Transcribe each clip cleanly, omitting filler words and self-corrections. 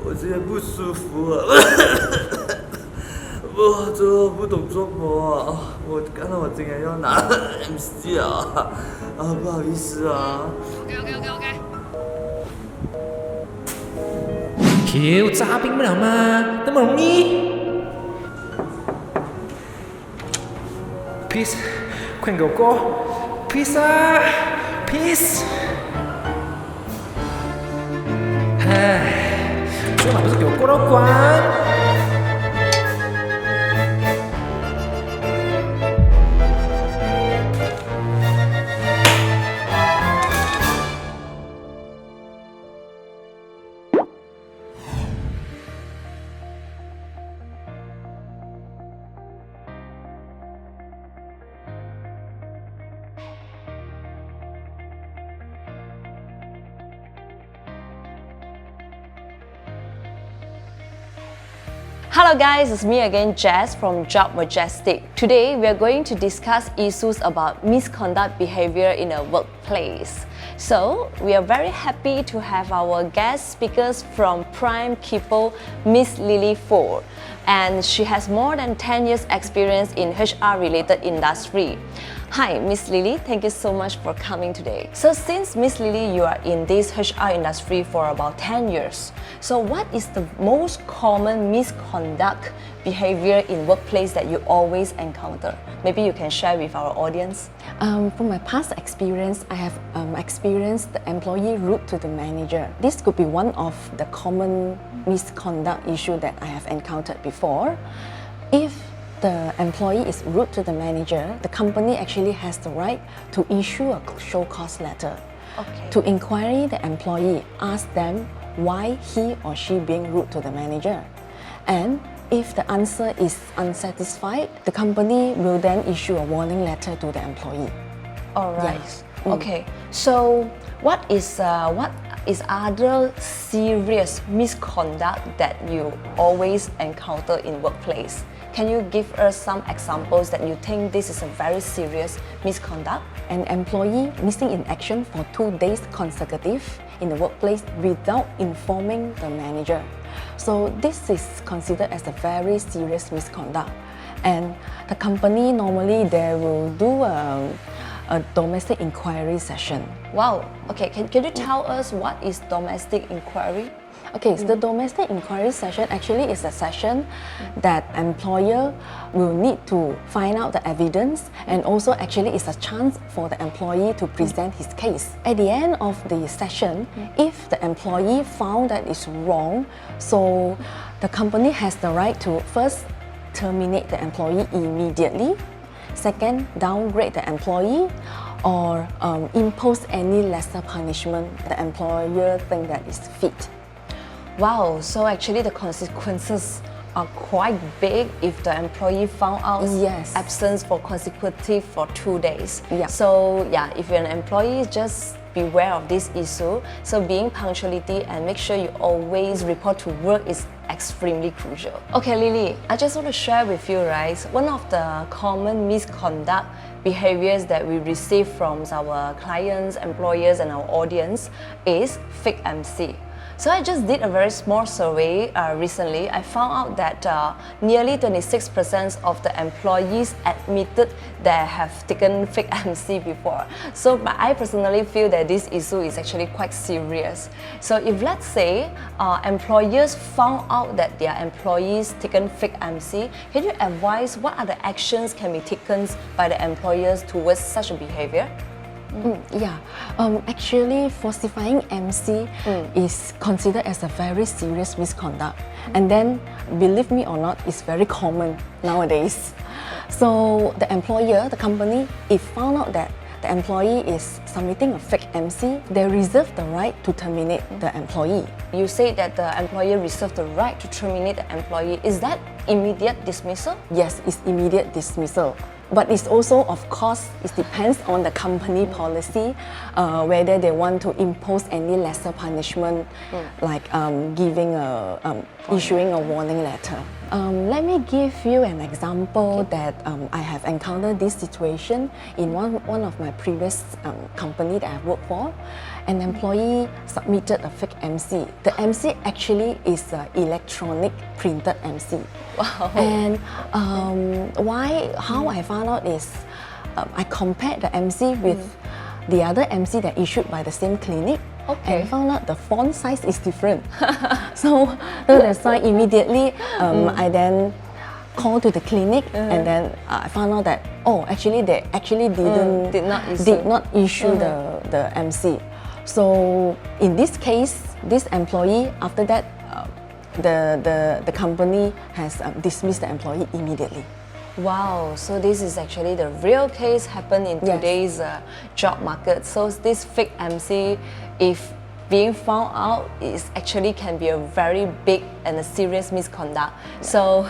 我今天不舒服啊，我真的不懂做模啊，我看到我今天要拿 MC 啊，不好意思啊。OK。Q 诈病不了吗？那么容易 ？Please， 快点给我过 ！Please 啊 ，Please！ 唉，最好不是给我过到关。Hello guys, it's me again, Jess from Job Majestic. Today we are going to discuss issues about misconduct behavior in a workplace. So we are very happy to have our guest speakers from PrimeKeeper, Miss Lily Foo, and she has more than 10 years experience in HR related industry. Hi, Miss Lily. Thank you so much for coming today. So since Miss Lily, you are in this HR industry for about 10 years. So what is the most common misconduct behavior in workplace that you always encounter? Maybe you can share with our audience. From my past experience, I have experienced the employee rude to the manager. This could be one of the common misconduct issue that I have encountered before. If the employee is rude to the manager, the company actually has the right to issue a show cause letter. Okay. To inquire the employee, ask them why he or she being rude to the manager. And if the answer is unsatisfied, the company will then issue a warning letter to the employee. All right. Yes. Okay. So what is other serious misconduct that you always encounter in workplace? Can you give us some examples that you think this is a very serious misconduct? An employee missing in action for 2 days consecutive in the workplace without informing the manager. So this is considered as a very serious misconduct. And the company normally they will do a domestic inquiry session. Wow. Okay. Can you tell us what is domestic inquiry? Okay, so the domestic inquiry session actually is a session that employer will need to find out the evidence, and also actually is a chance for the employee to present his case. At the end of the session, if the employee found that it's wrong, so the company has the right to first terminate the employee immediately, second, downgrade the employee, or impose any lesser punishment the employer think that is fit. Wow, so actually the consequences are quite big if the employee found out Yes. absence for consecutive for 2 days. Yeah. So yeah, if you're an employee, just beware of this issue. So being punctuality and make sure you always report to work is extremely crucial. Okay, Lily, I just want to share with you, right? One of the common misconduct behaviors that we receive from our clients, employers, and our audience is fake MC. So I just did a very small survey recently. I found out that nearly 26% of the employees admitted they have taken fake MC before. So I personally feel that this issue is actually quite serious. So if let's say employers found out that their employees taken fake MC, can you advise what are the actions can be taken by the employers towards such a behavior? Actually, falsifying MC is considered as a very serious misconduct. And then, believe me or not, it's very common nowadays. So the employer, the company, if found out that the employee is submitting a fake MC, they reserve the right to terminate the employee. You say that the employer reserves the right to terminate the employee. Is that immediate dismissal? Yes, it's immediate dismissal. But it's also, of course, it depends on the company policy, whether they want to impose any lesser punishment, like issuing a warning letter. Let me give you an example that I have encountered this situation in one of my previous company that I've worked for. an employee submitted a fake MC. The MC actually is an electronic printed MC. Wow. And how I found out is I compared the MC with the other MC that issued by the same clinic. Okay. And found out the font size is different. so that's why immediately I then called to the clinic and then I found out that they actually did not issue. the MC. So in this case, this employee after that the company has dismissed the employee immediately. Wow, so this is actually the real case happened in today's job market. So this fake MC, if being found out, is actually can be a very big and a serious misconduct. So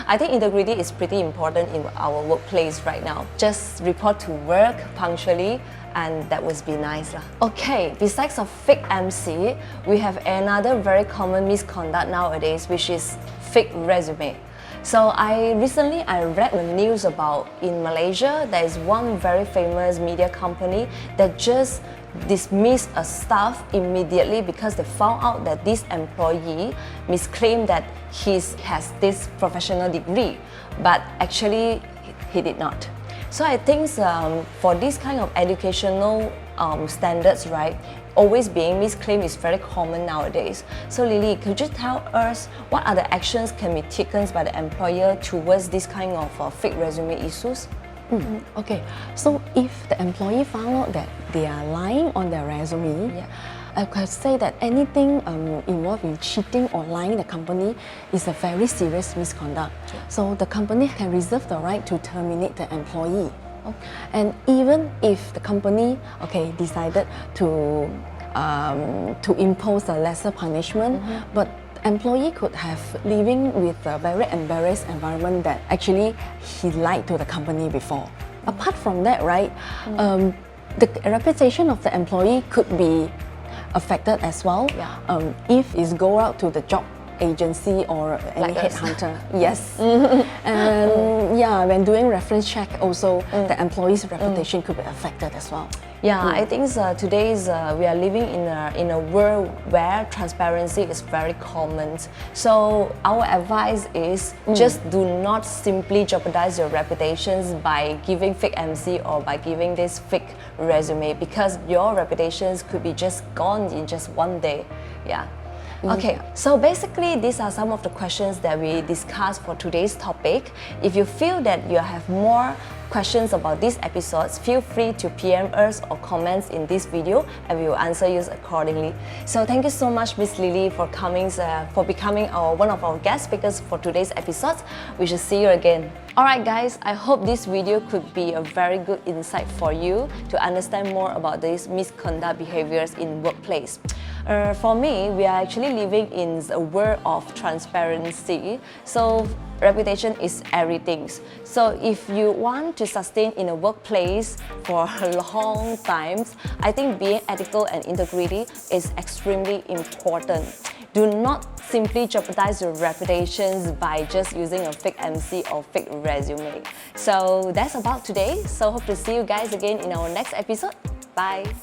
I think integrity is pretty important in our workplace right now. Just report to work punctually, and that would be nice. Okay, besides of fake MC, we have another very common misconduct nowadays, which is fake resume. So recently I read the news about in Malaysia, there is one very famous media company that just dismissed a staff immediately because they found out that this employee misclaimed that he has this professional degree, but actually he did not. So I think for this kind of educational standards, right, always being misclaimed is very common nowadays. So Lily, could you tell us what are the actions can be taken by the employer towards this kind of fake resume issues? Okay, so if the employee found out that they are lying on their resume, I could say that anything involved in cheating or lying the company is a very serious misconduct. So the company can reserve the right to terminate the employee. And even if the company decided to impose a lesser punishment, but employee could have living with a very embarrassed environment that actually he lied to the company before. Apart from that, right, the reputation of the employee could be affected as well if it's go out to the job agency or any headhunter. Yes. And when doing reference check also, the employee's reputation could be affected as well. I think today's we are living in a world where transparency is very common. So our advice is just do not simply jeopardize your reputations by giving fake MC or by giving this fake resume, because your reputations could be just gone in just one day. Okay, so basically these are some of the questions that we discussed for today's topic. If you feel that you have more questions about these episodes, feel free to PM us or comments in this video and we will answer you accordingly. So thank you so much, Miss Lily, for becoming one of our guest speakers for today's episodes. We shall see you again. Alright guys, I hope this video could be a very good insight for you to understand more about these misconduct behaviors in workplace. For me, we are actually living in a world of transparency. So reputation is everything. So if you want to sustain in a workplace for a long time, I think being ethical and integrity is extremely important. Do not simply jeopardize your reputations by just using a fake MC or fake resume. So that's about today. So hope to see you guys again in our next episode. Bye.